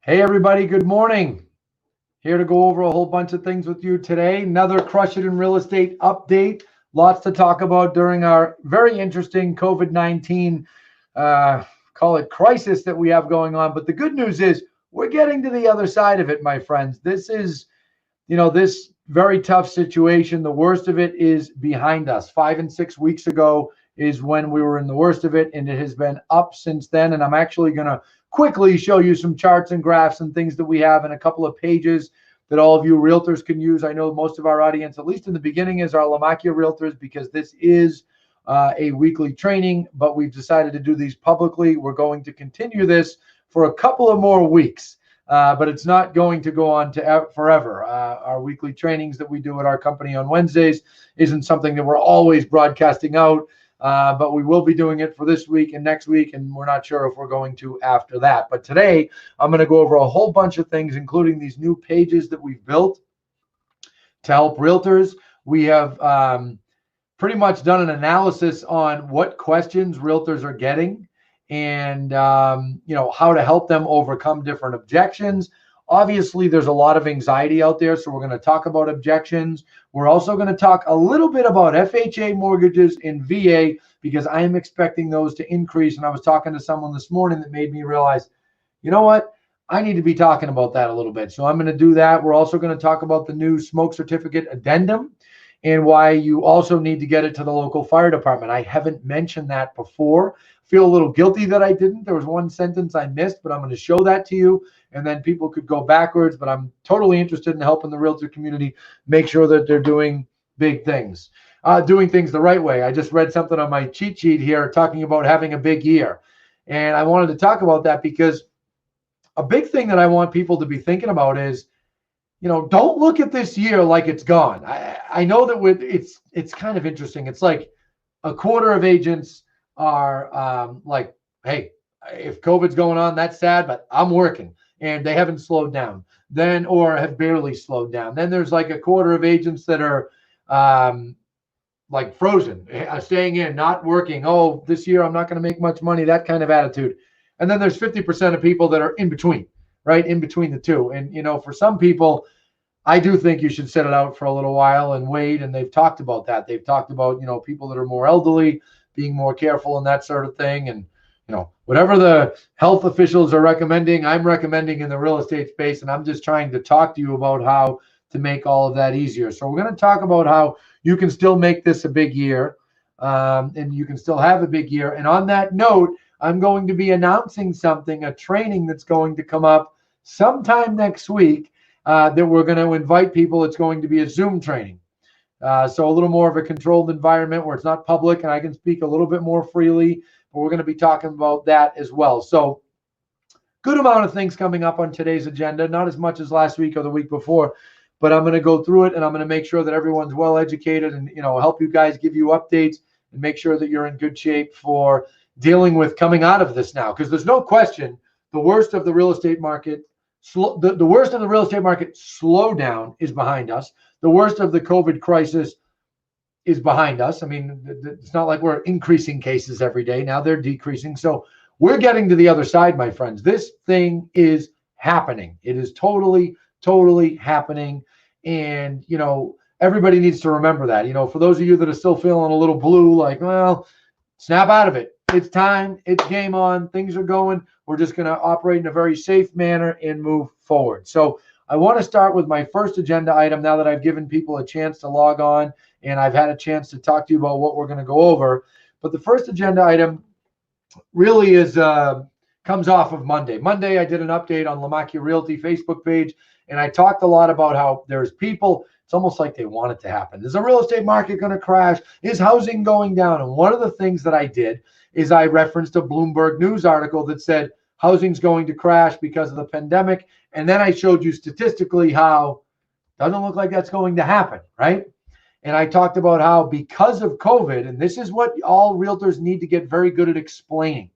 Hey, everybody, good morning. Here to go over a whole bunch of things with you today. Another Crush It in Real Estate update. Lots to talk about during our very interesting COVID 19, call it crisis that we have going on. But the good news is we're getting to the other side of it, my friends. This is, this very tough situation. The worst of it is behind us. 5 and 6 weeks ago is when we were in the worst of it, and it has been up since then. And I'm actually going to quickly show you some charts and graphs and things that we have in a couple of pages that all of you realtors can use. I know most of our audience, at least in the beginning, is our Lamakia realtors, because this is a weekly training, but we've decided to do these publicly. We're going to continue this for a couple of more weeks. But it's not going to go on to forever. Our weekly trainings that we do at our company on Wednesdays isn't something that we're always broadcasting out, but we will be doing it for this week and next week, and we're not sure if we're going to after that. But today, I'm going to go over a whole bunch of things, including these new pages that we've built to help realtors. We have pretty much done an analysis on what questions realtors are getting, and how to help them overcome different objections. Obviously, there's a lot of anxiety out there, so we're going to talk about objections. We're also going to talk a little bit about FHA mortgages and VA, because I am expecting those to increase. And I was talking to someone this morning that made me realize, you know what? I need to be talking about that a little bit. So I'm going to do that. We're also going to talk about the new smoke certificate addendum and why you also need to get it to the local fire department. I haven't mentioned that before. Feel a little guilty that I didn't. There was one sentence I missed, but I'm going to show that to you, and then people could go backwards. But I'm totally interested in helping the realtor community make sure that they're doing big things, doing things the right way. I just read something on my cheat sheet here talking about having a big year, and I wanted to talk about that because a big thing that I want people to be thinking about is, don't look at this year like it's gone. I know that it's kind of interesting. It's like a quarter of agents are like, hey, if COVID's going on, that's sad, but I'm working, and they haven't slowed down then, or have barely slowed down. Then there's like a quarter of agents that are like frozen, staying in, not working. Oh, this year I'm not going to make much money, that kind of attitude. And then there's 50% of people that are in between, right? In between the two. And, for some people, I do think you should set it out for a little while and wait. And they've talked about that. They've talked about, people that are more elderly, being more careful and that sort of thing. And, whatever the health officials are recommending, I'm recommending in the real estate space. And I'm just trying to talk to you about how to make all of that easier. So we're going to talk about how you can still make this a big year, and you can still have a big year. And on that note, I'm going to be announcing something, a training that's going to come up sometime next week, that we're going to invite people. It's going to be a Zoom training. So a little more of a controlled environment where it's not public and I can speak a little bit more freely, but we're going to be talking about that as well. So good amount of things coming up on today's agenda, not as much as last week or the week before, but I'm going to go through it, and I'm going to make sure that everyone's well educated and, help you guys, give you updates and make sure that you're in good shape for dealing with coming out of this now. Because there's no question the worst of the real estate market, the worst of the real estate market slowdown is behind us. The worst of the COVID crisis is behind us. I mean, it's not like we're increasing cases every day. Now they're decreasing. So we're getting to the other side, my friends. This thing is happening. It is totally, totally happening. And, everybody needs to remember that. For those of you that are still feeling a little blue, like, well, snap out of it. It's time. It's game on. Things are going. We're just going to operate in a very safe manner and move forward. So I want to start with my first agenda item now that I've given people a chance to log on and I've had a chance to talk to you about what we're going to go over. But the first agenda item really is comes off of Monday. Monday, I did an update on Lamakia Realty Facebook page, and I talked a lot about how there's people, it's almost like they want it to happen. Is the real estate market going to crash? Is housing going down? And one of the things that I did is I referenced a Bloomberg News article that said housing's going to crash because of the pandemic. And then I showed you statistically how it doesn't look like that's going to happen, right? And I talked about how because of COVID, and this is what all realtors need to get very good at explaining.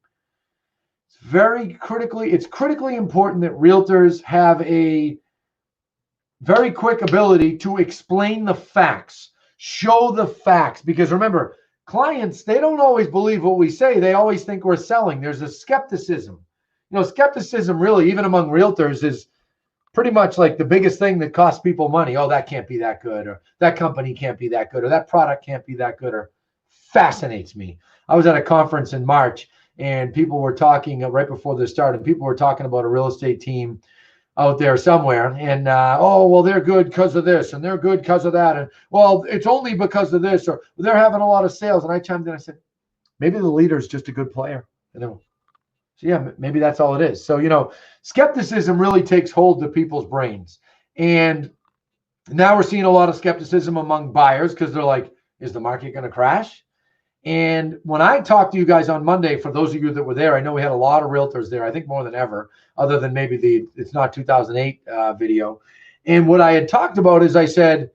It's critically important that realtors have a very quick ability to explain the facts, show the facts, because remember, clients, they don't always believe what we say. They always think we're selling. There's a skepticism. skepticism really, even among realtors, is pretty much like the biggest thing that costs people money. Oh, that can't be that good, or that company can't be that good, or that product can't be that good, or fascinates me. I was at a conference in March, and people were talking right before the start, and people were talking about a real estate team out there somewhere, and oh, well, they're good because of this, and they're good because of that, and well, it's only because of this, or they're having a lot of sales. And I chimed in, I said, maybe the leader is just a good player. And then, so yeah, maybe that's all it is. So, skepticism really takes hold of people's brains. And now we're seeing a lot of skepticism among buyers because they're like, is the market going to crash? And when I talked to you guys on Monday, for those of you that were there, I know we had a lot of realtors there, I think more than ever, other than maybe the It's Not 2008 video. And what I had talked about is, I said,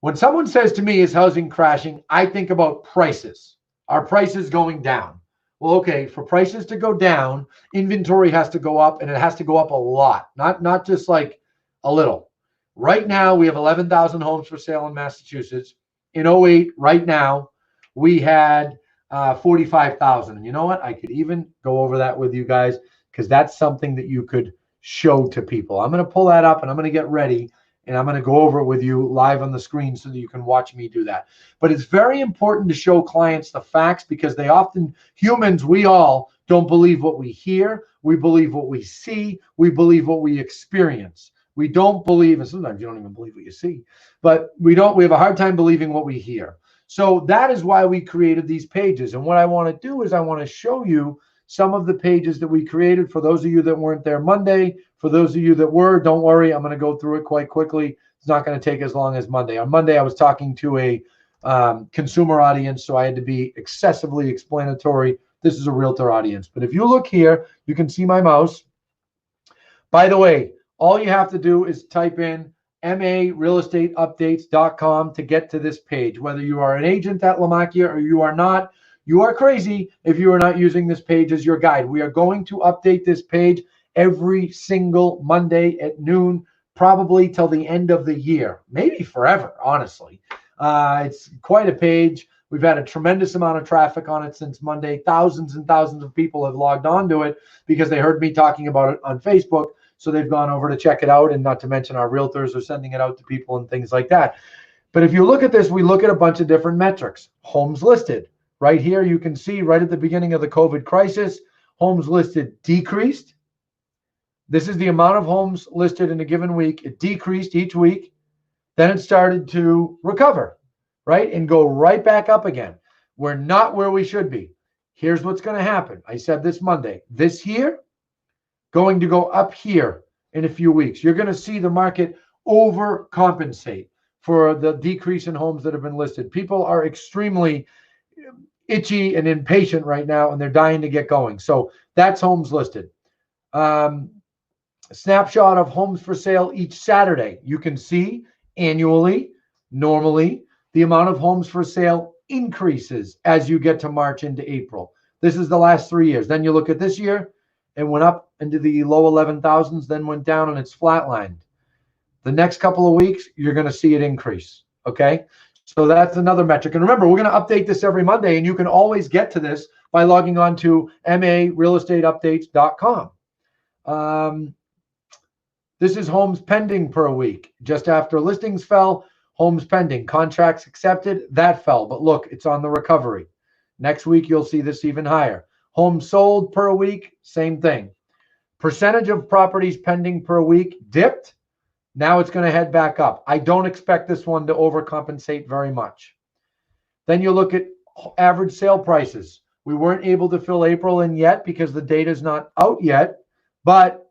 when someone says to me, is housing crashing? I think about prices. Are prices going down? Well, okay, for prices to go down, inventory has to go up, and it has to go up a lot, not just like a little. Right now, we have 11,000 homes for sale in Massachusetts. In 08, right now, we had 45,000. And you know what? I could even go over that with you guys, because that's something that you could show to people. I'm going to pull that up, and I'm going to get ready, and I'm going to go over it with you live on the screen so that you can watch me do that. But it's very important to show clients the facts, because they often, humans, we all don't believe what we hear. We believe what we see. We believe what we experience. We don't believe, and sometimes you don't even believe what you see, but we have a hard time believing what we hear. So that is why we created these pages. And what I want to do is I want to show you some of the pages that we created. For those of you that weren't there Monday, for those of you that were, don't worry, I'm going to go through it quite quickly. It's not going to take as long as Monday. On Monday, I was talking to a consumer audience, so I had to be excessively explanatory. This is a realtor audience. But if you look here, you can see my mouse. By the way, all you have to do is type in marealestateupdates.com to get to this page. Whether you are an agent at Lomacchia or you are not, you are crazy if you are not using this page as your guide. We are going to update this page every single Monday at noon, probably till the end of the year, maybe forever, honestly. It's quite a page. We've had a tremendous amount of traffic on it since Monday. Thousands and thousands of people have logged on to it because they heard me talking about it on Facebook. So they've gone over to check it out, and not to mention our realtors are sending it out to people and things like that. But if you look at this, we look at a bunch of different metrics. Homes listed. Right here, you can see right at the beginning of the COVID crisis, homes listed decreased. This is the amount of homes listed in a given week. It decreased each week. Then it started to recover, right? And go right back up again. We're not where we should be. Here's what's going to happen. I said this Monday. This year, going to go up here in a few weeks. You're going to see the market overcompensate for the decrease in homes that have been listed. People are extremely itchy and impatient right now, and they're dying to get going. So that's homes listed. Snapshot of homes for sale each Saturday. You can see annually, normally, the amount of homes for sale increases as you get to March into April. This is the last 3 years. Then you look at this year, it went up into the low 11,000s, then went down, and it's flatlined. The next couple of weeks, you're going to see it increase. Okay? So that's another metric. And remember, we're going to update this every Monday, and you can always get to this by logging on to marealestateupdates.com. This is homes pending per week. Just after listings fell, homes pending. Contracts accepted, that fell. But look, it's on the recovery. Next week, you'll see this even higher. Homes sold per week, same thing. Percentage of properties pending per week dipped. Now it's going to head back up. I don't expect this one to overcompensate very much. Then you look at average sale prices. We weren't able to fill April in yet because the data is not out yet. But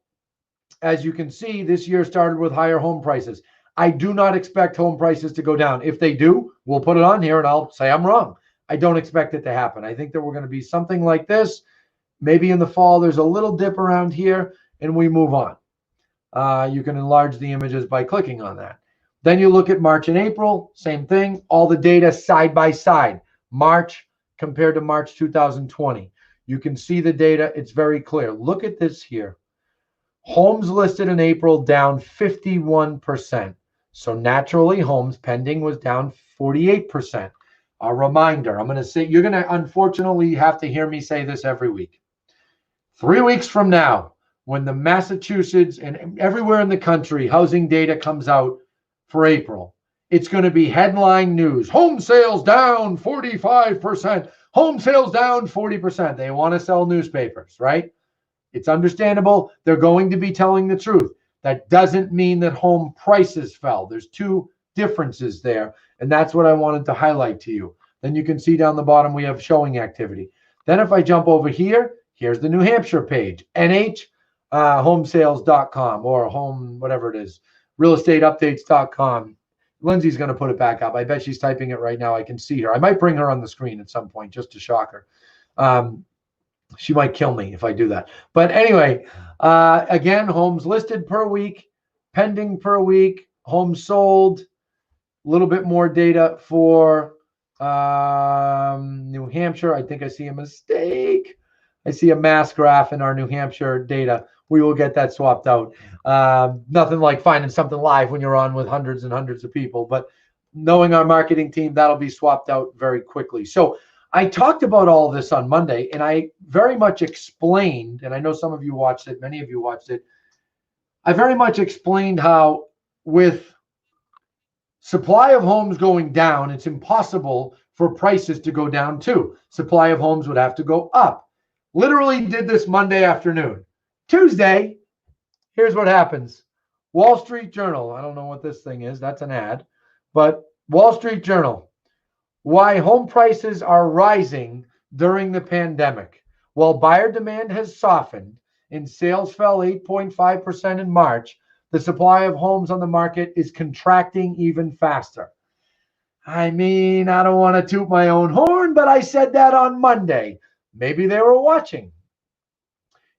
as you can see, this year started with higher home prices. I do not expect home prices to go down. If they do, we'll put it on here and I'll say I'm wrong. I don't expect it to happen. I think that we're going to be something like this. Maybe in the fall, there's a little dip around here and we move on. You can enlarge the images by clicking on that. Then you look at March and April, same thing. All the data side by side. March compared to March 2020. You can see the data. It's very clear. Look at this here. Homes listed in April down 51%. So naturally, homes pending was down 48%. A reminder, I'm going to say, you're going to unfortunately have to hear me say this every week. 3 weeks from now, when the Massachusetts and everywhere in the country housing data comes out for April, it's going to be headline news. Home sales down 45%. Home sales down 40%. They want to sell newspapers, right? It's understandable. They're going to be telling the truth. That doesn't mean that home prices fell. There's two differences there. And that's what I wanted to highlight to you. Then you can see down the bottom, we have showing activity. Then if I jump over here, here's the New Hampshire page, homesales.com or home, whatever it is, realestateupdates.com. Lindsay's going to put it back up. I bet she's typing it right now. I can see her. I might bring her on the screen at some point just to shock her. She might kill me if I do that. But anyway, again, homes listed per week, pending per week, homes sold, a little bit more data for New Hampshire. I think I see a mistake. I see a mass graph in our New Hampshire data. We will get that swapped out. Nothing like finding something live when you're on with hundreds and hundreds of people, but knowing our marketing team, that'll be swapped out very quickly. So I talked about all this on Monday, and I very much explained, and I know some of you watched it, many of you watched it. I very much explained how with supply of homes going down, it's impossible for prices to go down too. Supply of homes would have to go up. Literally did this Monday afternoon. Tuesday, here's what happens. Wall Street Journal. I don't know what this thing is. That's an ad. But Wall Street Journal. Why home prices are rising during the pandemic. While buyer demand has softened and sales fell 8.5% in March, the supply of homes on the market is contracting even faster. I mean, I don't want to toot my own horn, but I said that on Monday. Maybe they were watching.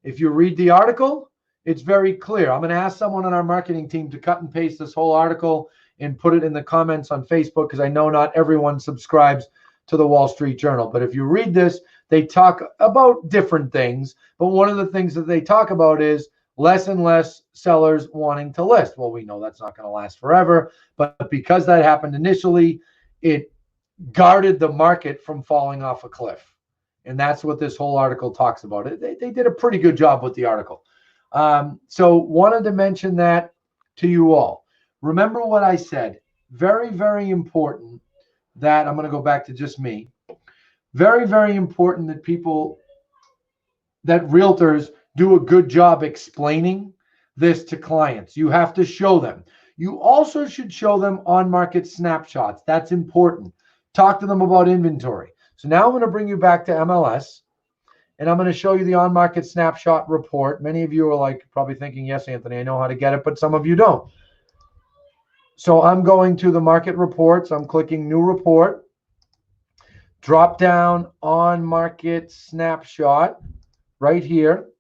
If you read the article, it's very clear. I'm going to ask someone on our marketing team to cut and paste this whole article and put it in the comments on Facebook, because I know not everyone subscribes to the Wall Street Journal. But if you read this, they talk about different things. But one of the things that they talk about is less and less sellers wanting to list. Well, we know that's not going to last forever. But because that happened initially, it guarded the market from falling off a cliff. And that's what this whole article talks about. They did a pretty good job with the article. So wanted to mention that to you all. Remember what I said. Very, very important that I'm going to go back to just me. Very, very important that realtors do a good job explaining this to clients. You have to show them. You also should show them on-market snapshots. That's important. Talk to them about inventory. So now I'm going to bring you back to MLS, and I'm going to show you the on-market snapshot report. Many of you are probably thinking, yes, Anthony, I know how to get it, but some of you don't. So I'm going to the market reports. I'm clicking new report. Drop down on market snapshot right here.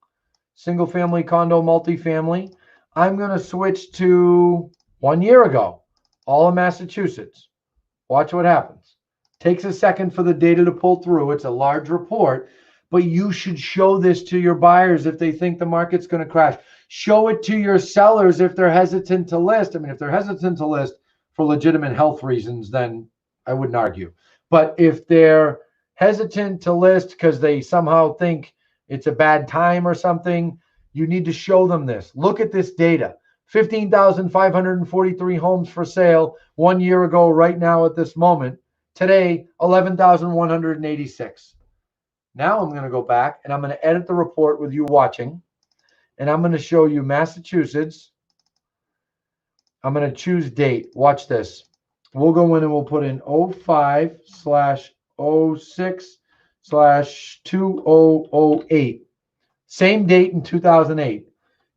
Single family, condo, multifamily. I'm going to switch to 1 year ago, all of Massachusetts. Watch what happens. Takes a second for the data to pull through. It's a large report, but you should show this to your buyers if they think the market's going to crash. Show it to your sellers if they're hesitant to list. I mean, if they're hesitant to list for legitimate health reasons, then I wouldn't argue. But if they're hesitant to list because they somehow think it's a bad time or something, you need to show them this. Look at this data. 15,543 homes for sale 1 year ago right now at this moment. Today, 11,186. Now I'm going to go back and I'm going to edit the report with you watching. And I'm going to show you Massachusetts. I'm going to choose date. Watch this. We'll go in and we'll put in 05/06/2008. Same date in 2008.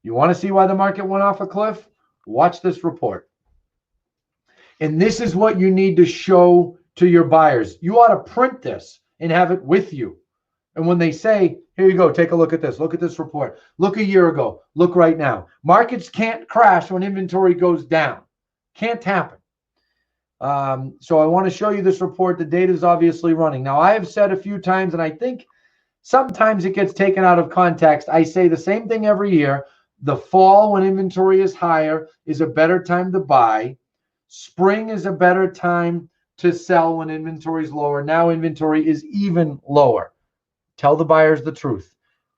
You want to see why the market went off a cliff? Watch this report. And this is what you need to show to your buyers. You ought to print this and have it with you. And when they say, here you go, take a look at this. Look at this report. Look a year ago. Look right now. Markets can't crash when inventory goes down. Can't happen. So I want to show you this report. The data is obviously running. Now, I have said a few times, and I think sometimes it gets taken out of context. I say the same thing every year. The fall, when inventory is higher, is a better time to buy. Spring is a better time to sell when inventory is lower. Now inventory is even lower. Tell the buyers the truth.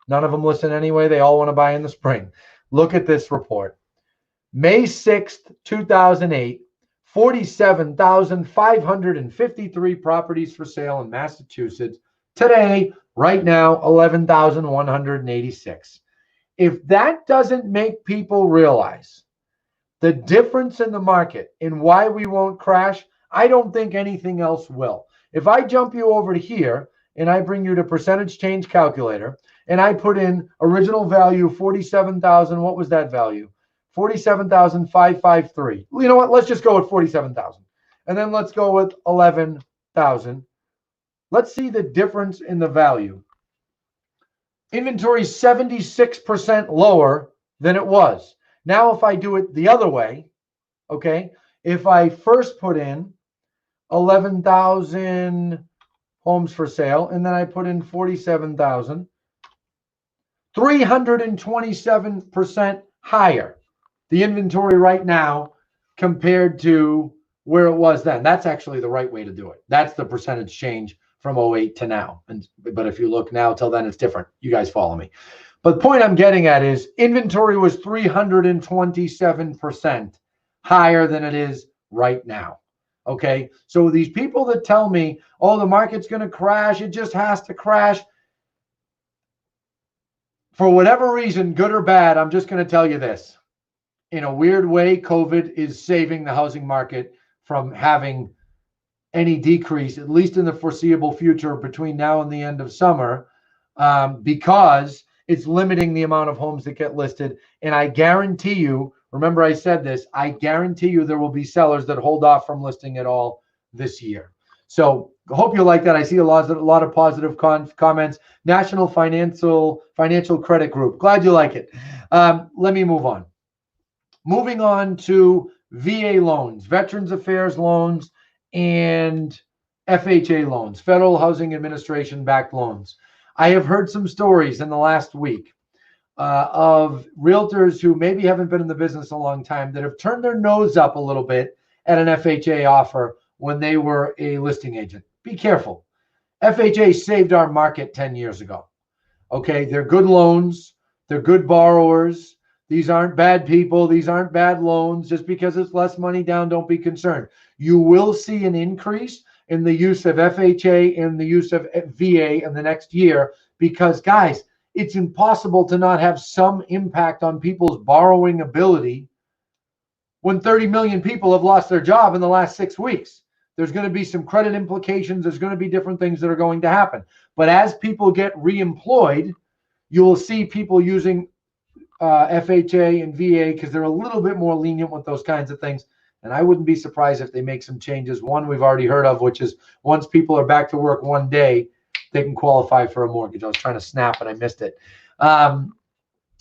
None of them listen anyway. They all want to buy in the spring. Look at this report. May 6th, 2008, 47,553 properties for sale in Massachusetts. Today, right now, 11,186. If that doesn't make people realize the difference in the market and why we won't crash, I don't think anything else will. If I jump you over to here and I bring you to percentage change calculator and I put in original value 47,000, what was that value? 47,553. You know what? Let's just go with 47,000. And then let's go with 11,000. Let's see the difference in the value. Inventory is 76% lower than it was. Now, if I do it the other way, okay, if I first put in 11,000 homes for sale and then I put in 47,000, 327% higher the inventory right now compared to where it was then. That's actually the right way to do it. That's the percentage change from 08 to now. But if you look now till then, it's different. You guys follow me. But the point I'm getting at is inventory was 327% higher than it is right now. Okay. So these people that tell me, oh, the market's going to crash, it just has to crash. For whatever reason, good or bad, I'm just going to tell you this. In a weird way, COVID is saving the housing market from having any decrease, at least in the foreseeable future between now and the end of summer, because it's limiting the amount of homes that get listed. And I guarantee you, remember I said this, I guarantee you there will be sellers that hold off from listing at all this year. So I hope you like that. I see a lot of positive comments. National Financial Credit Group. Glad you like it. Let me move on. Moving on to VA loans, Veterans Affairs loans, and FHA loans, Federal Housing Administration backed loans. I have heard some stories in the last week of realtors who maybe haven't been in the business a long time that have turned their nose up a little bit at an FHA offer when they were a listing agent. Be careful. FHA saved our market 10 years ago. Okay, they're good loans. They're good borrowers. These aren't bad people. These aren't bad loans. Just because it's less money down, don't be concerned. You will see an increase in the use of FHA and the use of VA in the next year because, guys, it's impossible to not have some impact on people's borrowing ability when 30 million people have lost their job in the last 6 weeks. There's going to be some credit implications. There's going to be different things that are going to happen. But as people get reemployed, you will see people using FHA and VA because they're a little bit more lenient with those kinds of things. And I wouldn't be surprised if they make some changes. One we've already heard of, which is once people are back to work one day, they can qualify for a mortgage. I was trying to snap and I missed it.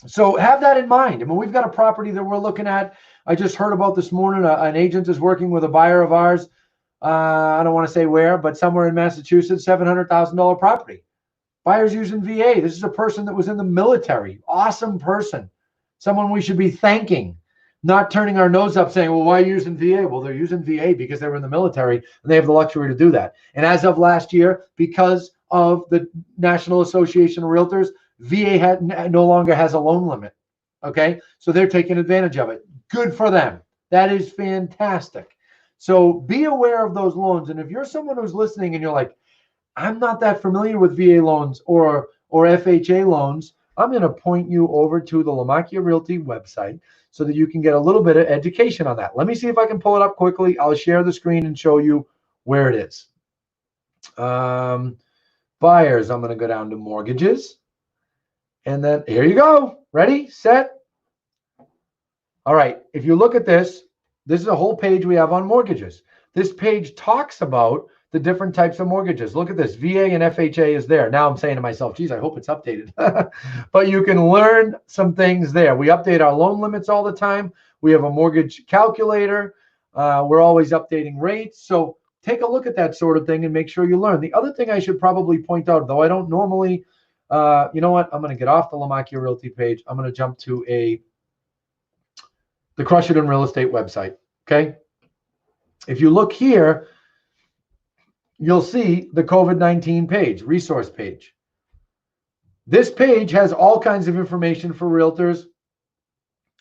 So have that in mind. I mean, we've got a property that we're looking at. I just heard about this morning. An agent is working with a buyer of ours. I don't want to say where, but somewhere in Massachusetts, $700,000 property. Buyers using VA. This is a person that was in the military. Awesome person. Someone we should be thanking, not turning our nose up saying, well, why are you using VA? Well, they're using VA because they were in the military and they have the luxury to do that. And as of last year, because of the National Association of Realtors, VA no longer has a loan limit. Okay. So they're taking advantage of it. Good for them. That is fantastic. So be aware of those loans. And if you're someone who's listening and you're like, I'm not that familiar with VA loans or FHA loans, I'm going to point you over to the LaMacchia Realty website so that you can get a little bit of education on that. Let me see if I can pull it up quickly. I'll share the screen and show you where it is. Buyers, I'm going to go down to mortgages. And then here you go. Ready, set. All right. If you look at this, this is a whole page we have on mortgages. This page talks about the different types of mortgages. Look at this. VA and FHA is there. Now I'm saying to myself, geez, I hope it's updated. But you can learn some things there. We update our loan limits all the time. We have a mortgage calculator. We're always updating rates. So take a look at that sort of thing and make sure you learn. The other thing I should probably point out, though I don't normally, you know what? I'm going to get off the LaMacchia Realty page. I'm going to jump to the Crush It in Real Estate website. Okay. If you look here, you'll see the COVID-19 page, resource page. This page has all kinds of information for realtors,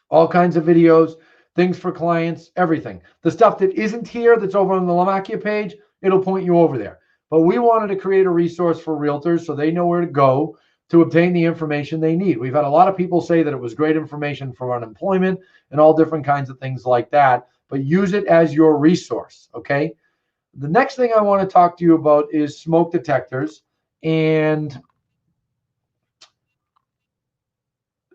all kinds of videos, things for clients, everything. The stuff that isn't here that's over on the Lomacchia page, it'll point you over there. But we wanted to create a resource for realtors so they know where to go to obtain the information they need. We've had a lot of people say that it was great information for unemployment and all different kinds of things like that, but use it as your resource, okay? The next thing I want to talk to you about is smoke detectors and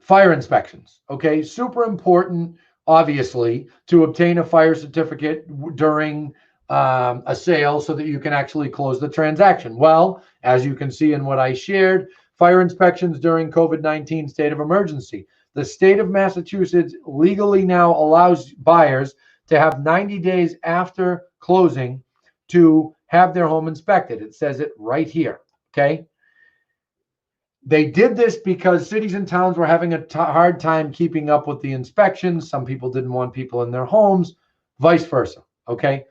fire inspections, okay? Super important, obviously, to obtain a fire certificate during a sale so that you can actually close the transaction. Well, as you can see in what I shared, fire inspections during COVID-19 state of emergency. The state of Massachusetts legally now allows buyers to have 90 days after closing to have their home inspected. It says it right here, okay? They did this because cities and towns were having a hard time keeping up with the inspections. Some people didn't want people in their homes, vice versa, okay?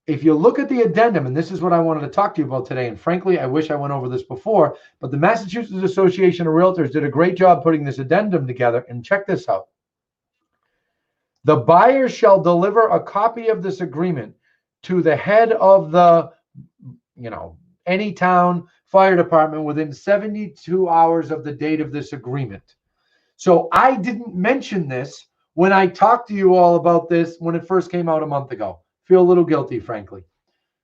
If you look at the addendum, and this is what I wanted to talk to you about today, and frankly, I wish I went over this before, but the Massachusetts Association of Realtors did a great job putting this addendum together, and check this out. The buyer shall deliver a copy of this agreement to the head of the, any town fire department within 72 hours of the date of this agreement. So I didn't mention this when I talked to you all about this when it first came out a month ago. Feel a little guilty, frankly.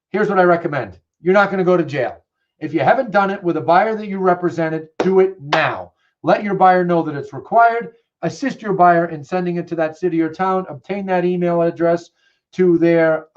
Here's what I recommend. You're not going to go to jail. If you haven't done it with a buyer that you represented, do it now. Let your buyer know that it's required. Assist your buyer in sending it to that city or town. Obtain that email address to their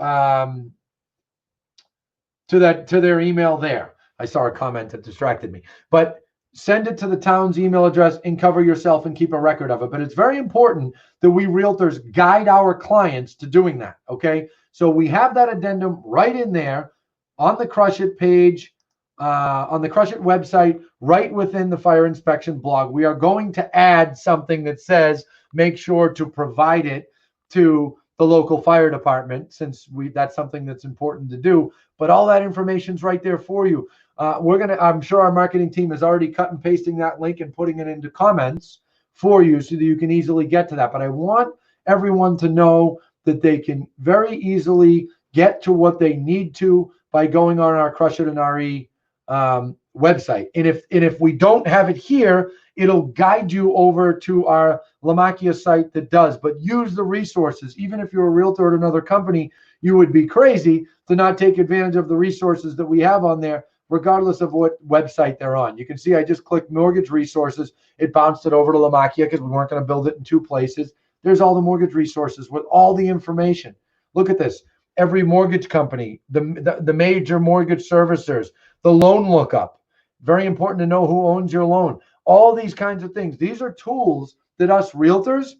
email there. I saw a comment that distracted me. But send it to the town's email address and cover yourself and keep a record of it. But it's very important that we realtors guide our clients to doing that, okay? So we have that addendum right in there on the Crush It page, on the Crush It website, right within the fire inspection blog. We are going to add something that says, make sure to provide it to the local fire department, since that's something that's important to do. But all that information's right there for you. I'm sure our marketing team is already cut and pasting that link and putting it into comments for you so that you can easily get to that. But I want everyone to know that they can very easily get to what they need to by going on our Crush It and RE website. And if we don't have it here, it'll guide you over to our Lomacchia site that does. But use the resources. Even if you're a realtor at another company, you would be crazy to not take advantage of the resources that we have on there, regardless of what website they're on. You can see I just clicked mortgage resources. It bounced it over to Lomacchia because we weren't going to build it in two places. There's all the mortgage resources with all the information. Look at this. Every mortgage company, the major mortgage servicers, the loan lookup. Very important to know who owns your loan. All these kinds of things. These are tools that us realtors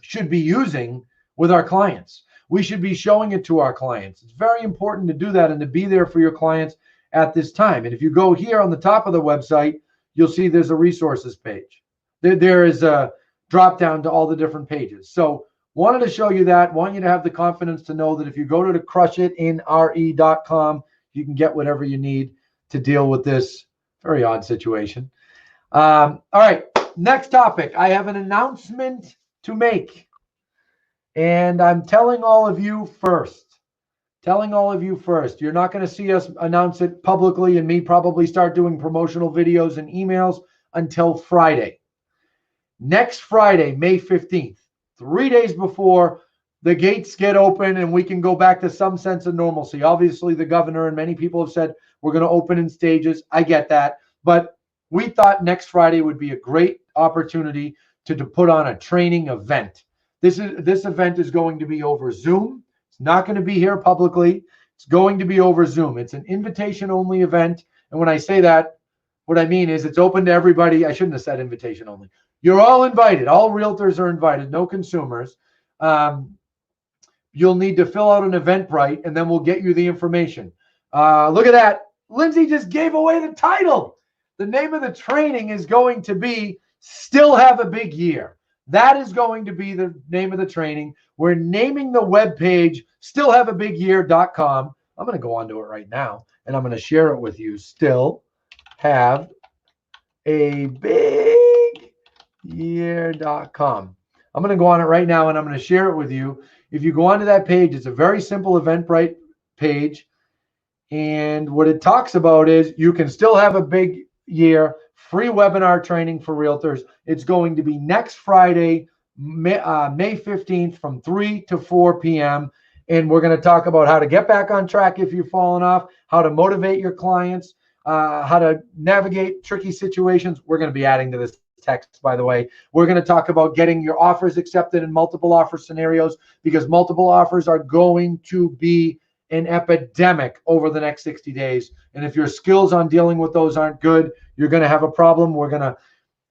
should be using with our clients. We should be showing it to our clients. It's very important to do that and to be there for your clients at this time. And if you go here on the top of the website, you'll see there's a resources page. There is a drop down to all the different pages. So wanted to show you that. Want you to have the confidence to know that if you go to the crushitinre.com, you can get whatever you need to deal with this very odd situation. All right, next topic. I have an announcement to make. And I'm telling all of you first. You're not going to see us announce it publicly and me probably start doing promotional videos and emails until Friday. Next Friday, May 15th, 3 days before the gates get open and we can go back to some sense of normalcy. Obviously, the governor and many people have said we're going to open in stages. I get that. But we thought next Friday would be a great opportunity to put on a training event. This event is going to be over Zoom. It's not going to be here publicly. It's going to be over Zoom. It's an invitation-only event. And when I say that, what I mean is it's open to everybody. I shouldn't have said invitation only. You're all invited. All realtors are invited, no consumers. You'll need to fill out an Eventbrite, and then we'll get you the information. Look at that. Lindsay just gave away the title. The name of the training is going to be Still Have a Big Year. That is going to be the name of the training. We're naming the webpage stillhaveabigyear.com. I'm going to go onto it right now, and I'm going to share it with you. Still have year.com. I'm going to go on it right now and I'm going to share it with you. If you go onto that page, it's a very simple Eventbrite page. And what it talks about is you can still have a big year, free webinar training for realtors. It's going to be next Friday, May 15th from 3 to 4 p.m. And we're going to talk about how to get back on track if you've fallen off, how to motivate your clients, how to navigate tricky situations. We're going to be adding to this text, by the way. We're going to talk about getting your offers accepted in multiple offer scenarios, because multiple offers are going to be an epidemic over the next 60 days. And if your skills on dealing with those aren't good, you're going to have a problem. We're going to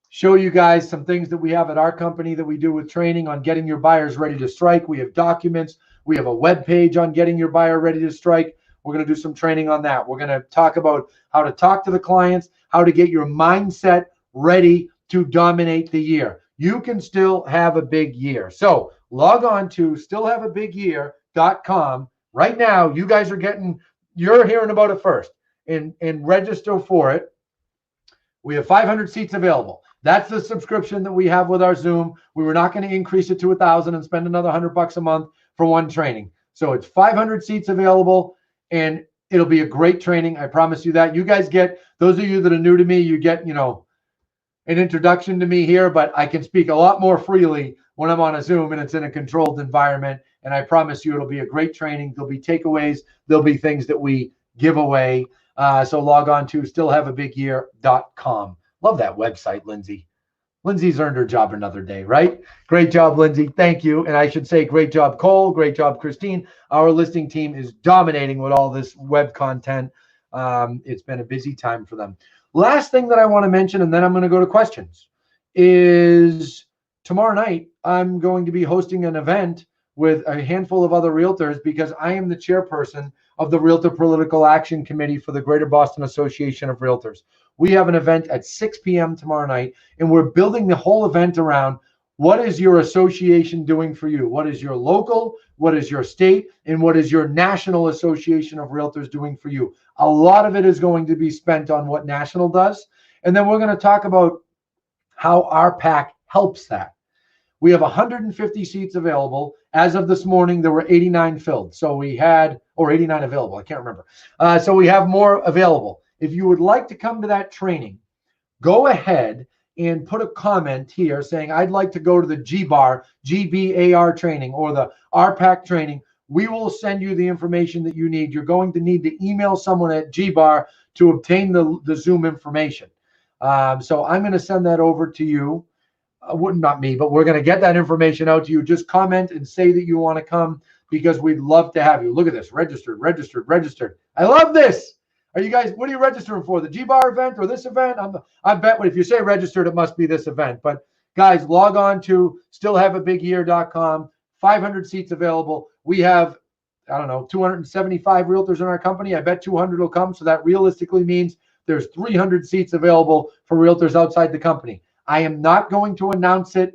show you guys some things that we have at our company that we do with training on getting your buyers ready to strike. We have documents. We have a web page on getting your buyer ready to strike. We're going to do some training on that. We're going to talk about how to talk to the clients, how to get your mindset ready to dominate the year. You can still have a big year. So log on to stillhaveabigyear.com. Right now, you guys you're hearing about it first, and register for it. We have 500 seats available. That's the subscription that we have with our Zoom. We were not going to increase it to 1,000 and spend another $100 a month for one training. So it's 500 seats available, and it'll be a great training. I promise you that. You guys get, those of you that are new to me, you get, an introduction to me here, but I can speak a lot more freely when I'm on a Zoom and it's in a controlled environment. And I promise you, it'll be a great training. There'll be takeaways. There'll be things that we give away. So log on to stillhaveabigyear.com. Love that website, Lindsay. Lindsay's earned her job another day, right? Great job, Lindsay. Thank you. And I should say great job, Cole. Great job, Christine. Our listing team is dominating with all this web content. It's been a busy time for them. Last thing that I want to mention, and then I'm going to go to questions, is tomorrow night I'm going to be hosting an event with a handful of other realtors, because I am the chairperson of the Realtor Political Action Committee for the Greater Boston Association of Realtors. We have an event at 6 p.m. tomorrow night, and we're building the whole event around what is your association doing for you? What is your local, what is your state, and what is your National Association of Realtors doing for you? A lot of it is going to be spent on what National does, and then we're going to talk about how our PAC helps that. We have 150 seats available. As of this morning, there were 89 filled. So we had, or 89 available, I can't remember. So we have more available. If you would like to come to that training, go ahead and put a comment here saying, I'd like to go to the GBAR training, or the RPAC training. We will send you the information that you need. You're going to need to email someone at GBAR to obtain the Zoom information. So I'm going to send that over to you. Not me, but we're going to get that information out to you. Just comment and say that you want to come, because we'd love to have you. Look at this, registered. I love this. Are you guys, what are you registering for? The GBAR event or this event? I bet if you say registered, it must be this event. But guys, log on to stillhaveabigyear.com. 500 seats available. We have, 275 realtors in our company. I bet 200 will come. So that realistically means there's 300 seats available for realtors outside the company. I am not going to announce it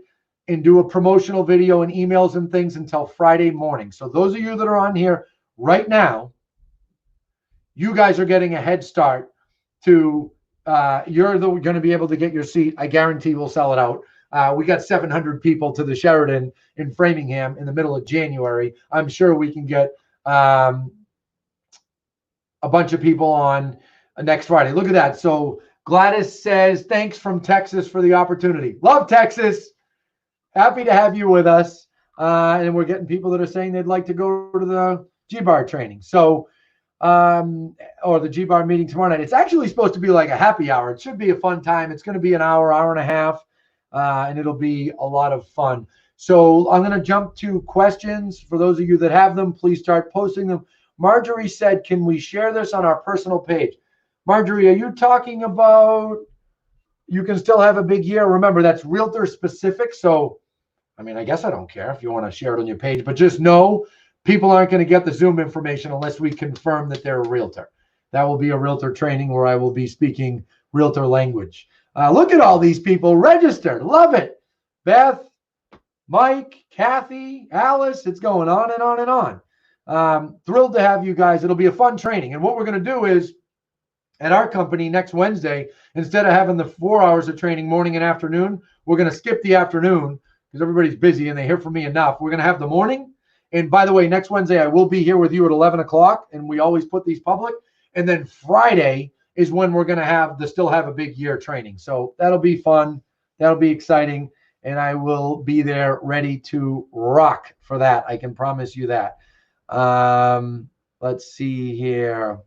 and do a promotional video and emails and things until Friday morning. So those of you that are on here right now, you guys are getting a head start to, you're going to be able to get your seat. I guarantee we'll sell it out. We got 700 people to the Sheraton in Framingham in the middle of January. I'm sure we can get a bunch of people on next Friday. Look at that. So Gladys says, thanks from Texas for the opportunity. Love Texas. Happy to have you with us. And we're getting people that are saying they'd like to go to the GBAR training. So, or the GBAR meeting tomorrow night. It's actually supposed to be like a happy hour. It should be a fun time. It's going to be an hour, hour and a half, and it'll be a lot of fun. So I'm going to jump to questions. For those of you that have them, please start posting them. Marjorie said, can we share this on our personal page? Marjorie, are you talking about you can still have a big year? Remember, that's realtor specific. So, I guess I don't care if you want to share it on your page, but just know people aren't going to get the Zoom information unless we confirm that they're a realtor. That will be a realtor training where I will be speaking realtor language. Look at all these people registered. Love it. Beth, Mike, Kathy, Alice, it's going on and on and on. Thrilled to have you guys. It'll be a fun training. And what we're going to do is, At our company next Wednesday, instead of having the 4 hours of training morning and afternoon, we're going to skip the afternoon because everybody's busy and they hear from me enough. We're going to have the morning. And by the way, next Wednesday, I will be here with you at 11 o'clock, and we always put these public. And then Friday is when we're going to have the Still Have a Big Year training. So that'll be fun. That'll be exciting. And I will be there ready to rock for that. I can promise you that. Let's see here.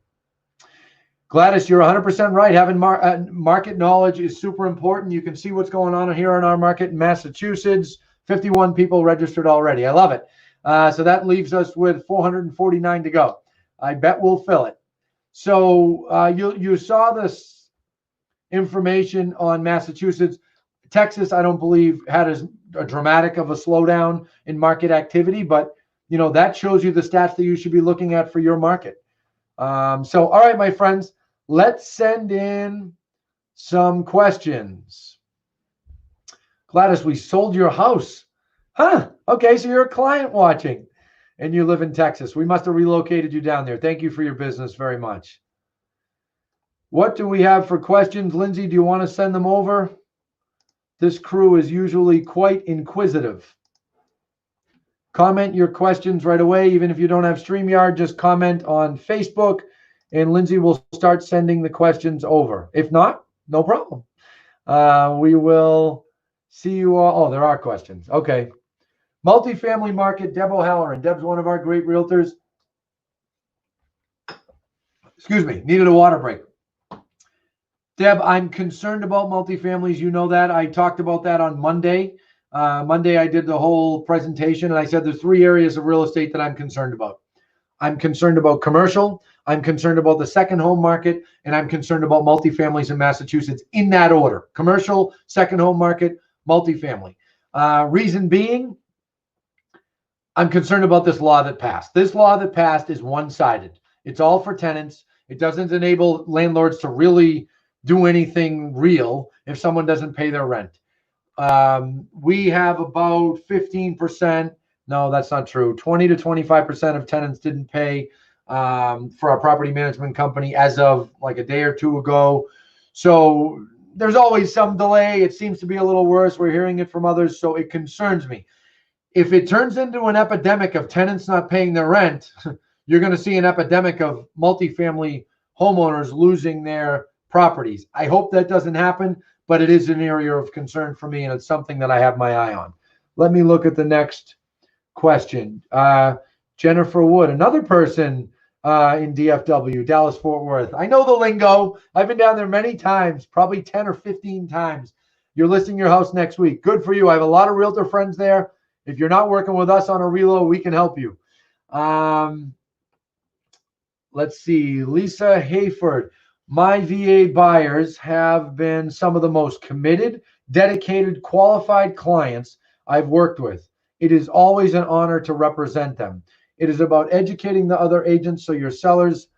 Gladys, you're 100% right. Having market knowledge is super important. You can see what's going on here in our market in Massachusetts. 51 people registered already. I love it. So that leaves us with 449 to go. I bet we'll fill it. So you saw this information on Massachusetts. Texas, I don't believe, had as dramatic of a slowdown in market activity, but that shows you the stats that you should be looking at for your market. So, all right, my friends, let's send in some questions. Gladys, we sold your house. Huh? Okay, so you're a client watching and you live in Texas. We must have relocated you down there. Thank you for your business very much. What do we have for questions? Lindsay, do you want to send them over? This crew is usually quite inquisitive. Comment your questions right away. Even if you don't have StreamYard, just comment on Facebook, and Lindsay will start sending the questions over. If not, no problem. We will see you all. Oh, there are questions. Okay. Multifamily market, Deb O'Halloran. Deb's one of our great realtors. Excuse me, needed a water break. Deb, I'm concerned about multifamilies. You know that. I talked about that on Monday. Monday, I did the whole presentation, and I said there's 3 areas of real estate that I'm concerned about. I'm concerned about commercial, I'm concerned about the second home market, and I'm concerned about multifamilies in Massachusetts in that order. Commercial, second home market, multifamily. Reason being, I'm concerned about this law that passed. This law that passed is one-sided. It's all for tenants. It doesn't enable landlords to really do anything real if someone doesn't pay their rent. We have about 15%. No, that's not true. 20 to 25% of tenants didn't pay for our property management company as of like a day or two ago. So there's always some delay. It seems to be a little worse. We're hearing it from others. So it concerns me. If it turns into an epidemic of tenants not paying their rent, you're going to see an epidemic of multifamily homeowners losing their properties. I hope that doesn't happen, but it is an area of concern for me, and it's something that I have my eye on. Let me look at the next question. Jennifer Wood, another person in DFW, Dallas-Fort Worth. I know the lingo. I've been down there many times, probably 10 or 15 times. You're listing your house next week. Good for you. I have a lot of realtor friends there. If you're not working with us on a reload, we can help you. Let's see. Lisa Hayford. My VA buyers have been some of the most committed, dedicated, qualified clients I've worked with. It is always an honor to represent them. It is about educating the other agents so your sellers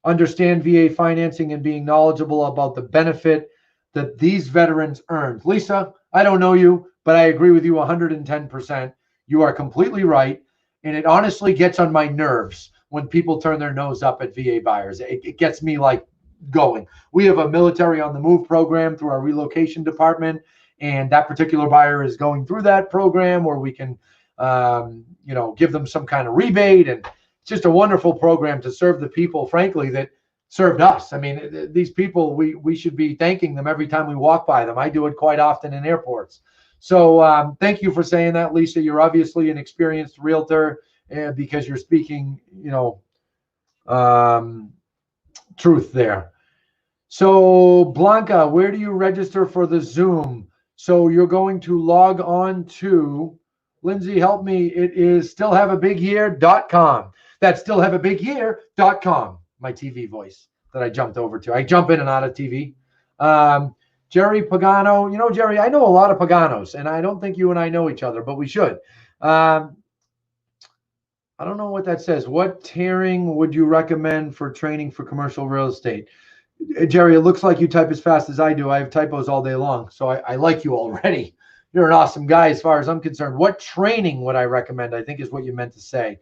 understand VA financing and being knowledgeable about the benefit that these veterans earned. Lisa, I don't know you, but I agree with you 110%. You are completely right. And it honestly gets on my nerves when people turn their nose up at VA buyers. It gets me like going. We have a military on the move program through our relocation department, and that particular buyer is going through that program where we can, give them some kind of rebate. And it's just a wonderful program to serve the people, frankly, that served us. I mean, these people, we should be thanking them every time we walk by them. I do it quite often in airports. So thank you for saying that, Lisa. You're obviously an experienced realtor because you're speaking, truth there. So Blanca, where do you register for the Zoom? So you're going to log on to, Lindsay, help me. It is stillhaveabigyear.com. That's stillhaveabigyear.com. My TV voice that I jumped over to. I jump in and out of TV. Jerry Pagano. Jerry, I know a lot of Paganos, and I don't think you and I know each other, but we should. I don't know what that says. What tiering would you recommend for training for commercial real estate? Jerry, it looks like you type as fast as I do. I have typos all day long, so I like you already. You're an awesome guy as far as I'm concerned. What training would I recommend, I think is what you meant to say.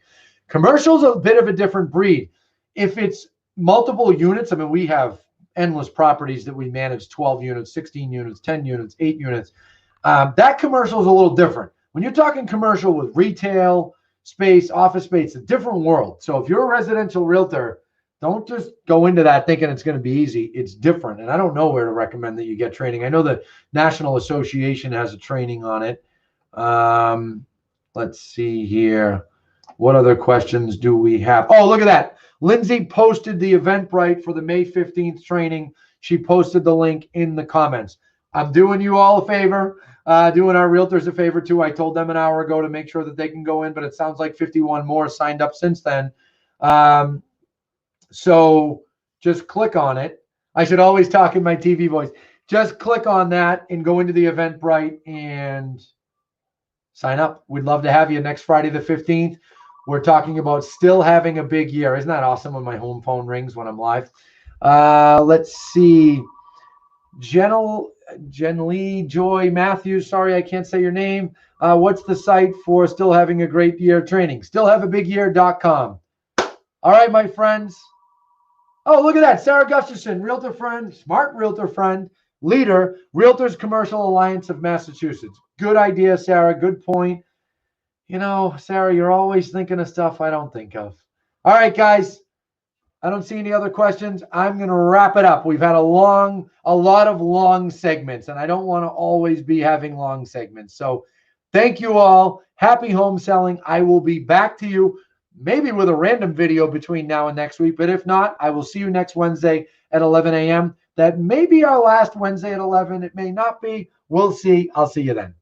Commercial's a bit of a different breed. If it's multiple units, I mean, we have endless properties that we manage, 12 units, 16 units, 10 units, 8 units. That commercial is a little different. When you're talking commercial with retail space, office space, a different world. So if you're a residential realtor, don't just go into that thinking it's going to be easy. It's different. And I don't know where to recommend that you get training. I know the National Association has a training on it. Let's see here. What other questions do we have? Oh, look at that. Lindsay posted the Eventbrite for the May 15th training. She posted the link in the comments. I'm doing you all a favor, doing our realtors a favor too. I told them an hour ago to make sure that they can go in, but it sounds like 51 more signed up since then. So just click on it. I should always talk in my TV voice. Just click on that and go into the Eventbrite and sign up. We'd love to have you next Friday the 15th. We're talking about still having a big year. Isn't that awesome when my home phone rings when I'm live? Let's see. Jen Lee Joy Matthews. Sorry, I can't say your name. What's the site for still having a great year training? Stillhaveabigyear.com. All right, my friends. Oh, look at that. Sarah Gustafson, realtor friend, smart realtor friend, leader, Realtors Commercial Alliance of Massachusetts. Good idea, Sarah. Good point. You know, Sarah, you're always thinking of stuff I don't think of. All right, guys. I don't see any other questions. I'm going to wrap it up. We've had a lot of long segments, and I don't want to always be having long segments. So thank you all. Happy home selling. I will be back to you maybe with a random video between now and next week. But if not, I will see you next Wednesday at 11 a.m. That may be our last Wednesday at 11. It may not be. We'll see. I'll see you then.